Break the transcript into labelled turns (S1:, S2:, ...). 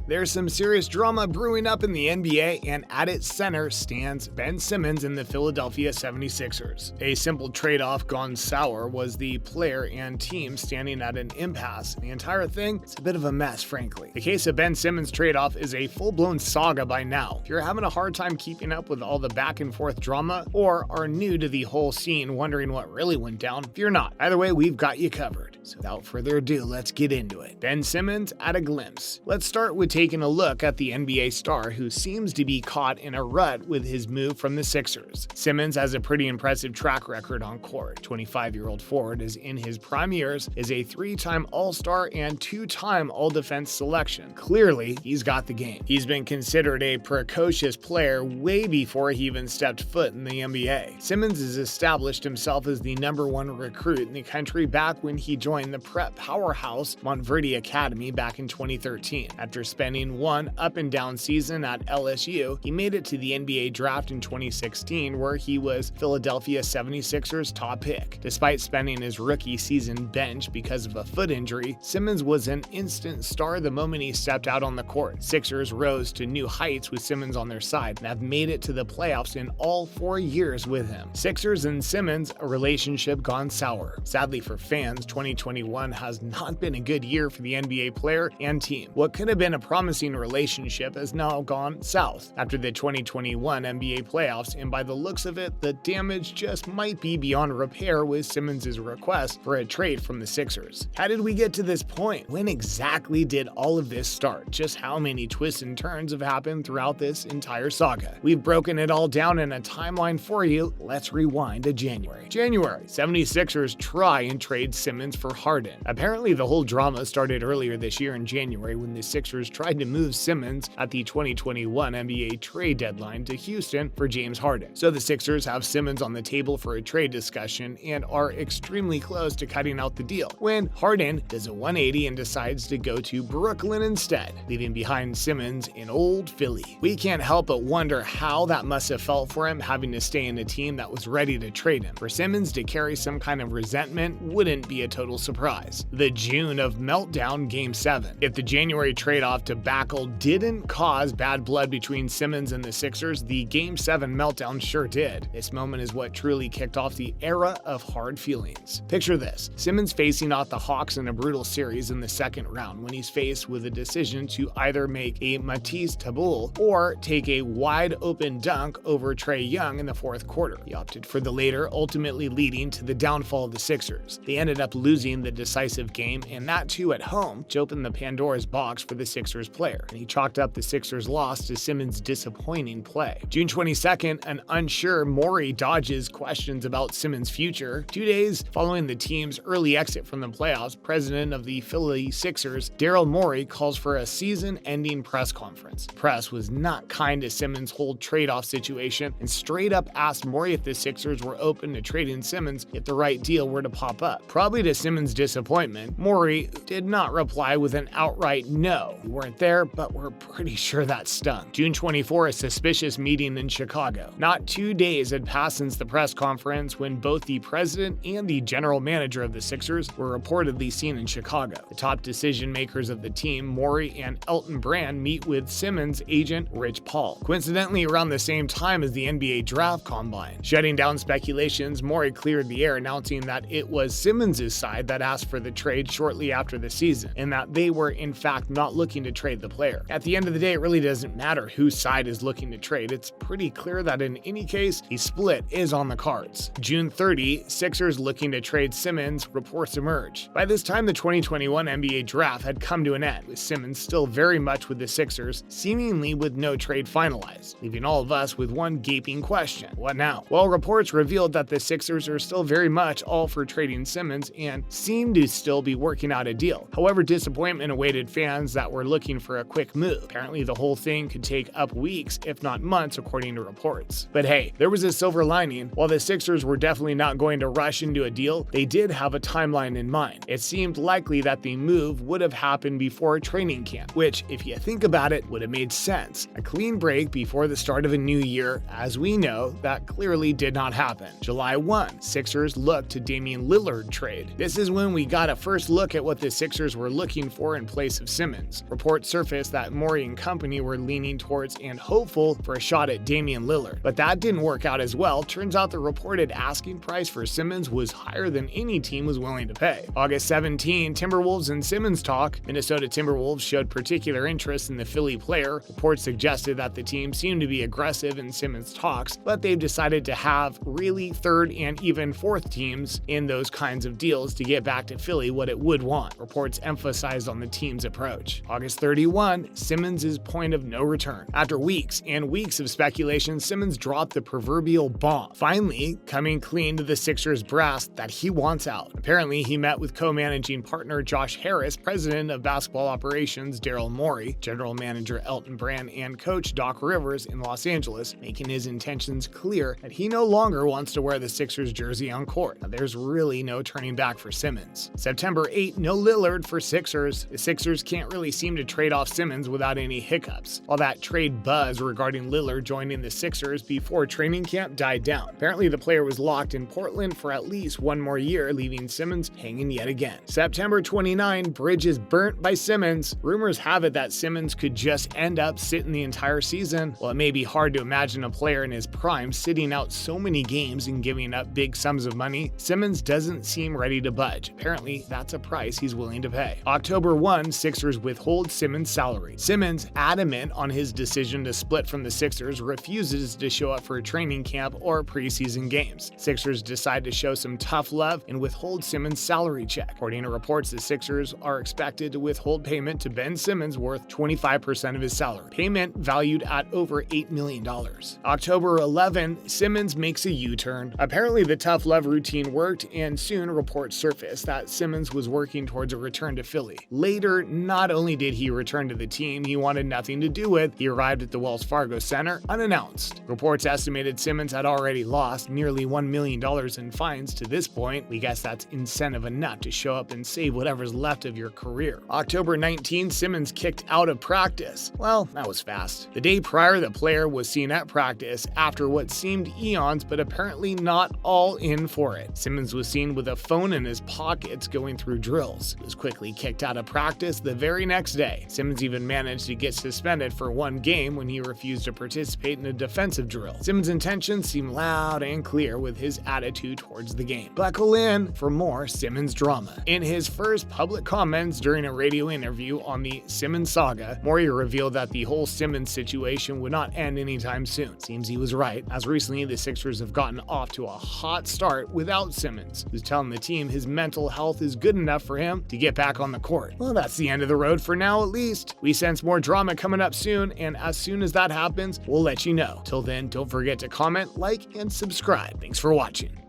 S1: There's some serious drama brewing up in the NBA, and at its center stands Ben Simmons in the Philadelphia 76ers. A simple trade-off gone sour was the player and team standing at an impasse. The entire thing is a bit of a mess, frankly. The case of Ben Simmons trade-off is a full-blown saga by now. If you're having a hard time keeping up with all the back-and-forth drama, or are new to the whole scene wondering what really went down, if you're not, either way, we've got you covered. So without further ado, let's get into it. Ben Simmons at a glimpse. Let's start with taking a look at the NBA star who seems to be caught in a rut with his move from the Sixers. Simmons has a pretty impressive track record on court. 25-year-old forward is in his prime years, is a 3-time All-Star and 2-time All-Defense selection. Clearly, he's got the game. He's been considered a precocious player way before he even stepped foot in the NBA. Simmons has established himself as the #1 recruit in the country back when he joined the prep powerhouse Montverde Academy back in 2013. After spending one up-and-down season at LSU, he made it to the NBA draft in 2016, where he was Philadelphia 76ers' top pick. Despite spending his rookie season benched because of a foot injury, Simmons was an instant star the moment he stepped out on the court. Sixers rose to new heights with Simmons on their side and have made it to the playoffs in all 4 years with him. Sixers and Simmons, a relationship gone sour. Sadly for fans, 2021 has not been a good year for the NBA player and team. What could have been a promising relationship has now gone south after the 2021 NBA playoffs, and by the looks of it, the damage just might be beyond repair with Simmons' request for a trade from the Sixers. How did we get to this point? When exactly did all of this start? Just how many twists and turns have happened throughout this entire saga? We've broken it all down in a timeline for you. Let's rewind to January. 76ers try and trade Simmons for Harden. Apparently, the whole drama started earlier this year in January when the Sixers tried to move Simmons at the 2021 NBA trade deadline to Houston for James Harden. So the Sixers have Simmons on the table for a trade discussion and are extremely close to cutting out the deal, when Harden does a 180 and decides to go to Brooklyn instead, leaving behind Simmons in old Philly. We can't help but wonder how that must have felt for him, having to stay in a team that was ready to trade him. For Simmons to carry some kind of resentment wouldn't be a total surprise. The June of meltdown Game 7. If the January trade-off debacle didn't cause bad blood between Simmons and the Sixers, the Game 7 meltdown sure did. This moment is what truly kicked off the era of hard feelings. Picture this: Simmons facing off the Hawks in a brutal series in the second round when he's faced with a decision to either make a Matisse Thybulle or take a wide-open dunk over Trae Young in the fourth quarter. He opted for the later, ultimately leading to the downfall of the Sixers. They ended up losing the decisive game, and that too at home, which opened the Pandora's box for the Sixers player, and he chalked up the Sixers' loss to Simmons' disappointing play. June 22nd, an unsure Morey dodges questions about Simmons' future. 2 days following the team's early exit from the playoffs, president of the Philly Sixers, Daryl Morey, calls for a season-ending press conference. Press was not kind to Simmons' whole trade-off situation and straight up asked Morey if the Sixers were open to trading Simmons if the right deal were to pop up. Probably to Simmons' disappointment, Morey did not reply with an outright no. We weren't there, but we're pretty sure that stung. June 24, a suspicious meeting in Chicago. Not 2 days had passed since the press conference when both the president and the general manager of the Sixers were reportedly seen in Chicago. The top decision makers of the team, Morey and Elton Brand, meet with Simmons' agent Rich Paul, coincidentally around the same time as the NBA draft combine. Shutting down speculations, Morey cleared the air, announcing that it was Simmons' side that asked for the trade shortly after the season, and that they were in fact not looking to trade the player. At the end of the day, it really doesn't matter whose side is looking to trade. It's pretty clear that in any case, a split is on the cards. June 30, Sixers looking to trade Simmons, reports emerge. By this time, the 2021 NBA draft had come to an end, with Simmons still very much with the Sixers, seemingly with no trade finalized, leaving all of us with one gaping question: what now? Well, reports revealed that the Sixers are still very much all for trading Simmons and seem to still be working out a deal. However, disappointment awaited fans that were looking for a quick move. Apparently, the whole thing could take up weeks, if not months, according to reports. But hey, there was a silver lining. While the Sixers were definitely not going to rush into a deal, they did have a timeline in mind. It seemed likely that the move would have happened before training camp, which, if you think about it, would have made sense. A clean break before the start of a new year. As we know, that clearly did not happen. July 1, Sixers looked to Damian Lillard trade. This is when we got a first look at what the Sixers were looking for in place of Simmons. Reports reports surfaced that Morey and company were leaning towards and hopeful for a shot at Damian Lillard, but that didn't work out as well. Turns out the reported asking price for Simmons was higher than any team was willing to pay. August 17, Timberwolves and Simmons talk. Minnesota Timberwolves showed particular interest in the Philly player. Reports suggested that the team seemed to be aggressive in Simmons talks, but they've decided to have really third and even fourth teams in those kinds of deals to get back to Philly what it would want. Reports emphasized on the team's approach. August 31, Simmons' point of no return. After weeks and weeks of speculation, Simmons dropped the proverbial bomb, finally coming clean to the Sixers brass that he wants out. Apparently, he met with co-managing partner Josh Harris, president of basketball operations Daryl Morey, general manager Elton Brand, and coach Doc Rivers in Los Angeles, making his intentions clear that he no longer wants to wear the Sixers jersey on court. Now, there's really no turning back for Simmons. September 8, no Lillard for Sixers. The Sixers can't really seem to trade off Simmons without any hiccups. All that trade buzz regarding Lillard joining the Sixers before training camp died down. Apparently, the player was locked in Portland for at least one more year, leaving Simmons hanging yet again. September 29, bridges burnt by Simmons. Rumors have it that Simmons could just end up sitting the entire season. While it may be hard to imagine a player in his prime sitting out so many games and giving up big sums of money, Simmons doesn't seem ready to budge. Apparently, that's a price he's willing to pay. October 1, Sixers withhold Simmons' salary. Simmons, adamant on his decision to split from the Sixers, refuses to show up for a training camp or preseason games. Sixers decide to show some tough love and withhold Simmons' salary check. According to reports, the Sixers are expected to withhold payment to Ben Simmons worth 25% of his salary. Payment valued at over $8 million. October 11, Simmons makes a U-turn. Apparently, the tough love routine worked, and soon reports surfaced that Simmons was working towards a return to Philly. Later, not only did he return to the team he wanted nothing to do with, he arrived at the Wells Fargo Center unannounced. Reports estimated Simmons had already lost nearly $1 million in fines to this point. We guess that's incentive enough to show up and save whatever's left of your career. October 19, Simmons kicked out of practice. Well, that was fast. The day prior, the player was seen at practice after what seemed eons, but apparently not all in for it. Simmons was seen with a phone in his pockets going through drills. He was quickly kicked out of practice the very next day. Simmons even managed to get suspended for one game when he refused to participate in a defensive drill. Simmons' intentions seem loud and clear with his attitude towards the game. Buckle in for more Simmons drama. In his first public comments during a radio interview on the Simmons Saga, Morey revealed that the whole Simmons situation would not end anytime soon. Seems he was right, as recently the Sixers have gotten off to a hot start without Simmons, who's telling the team his mental health is good enough for him to get back on the court. Well, that's the end of the road for now, at least. We sense more drama coming up soon, and as soon as that happens, we'll let you know. Till then, don't forget to comment, like, and subscribe. Thanks for watching.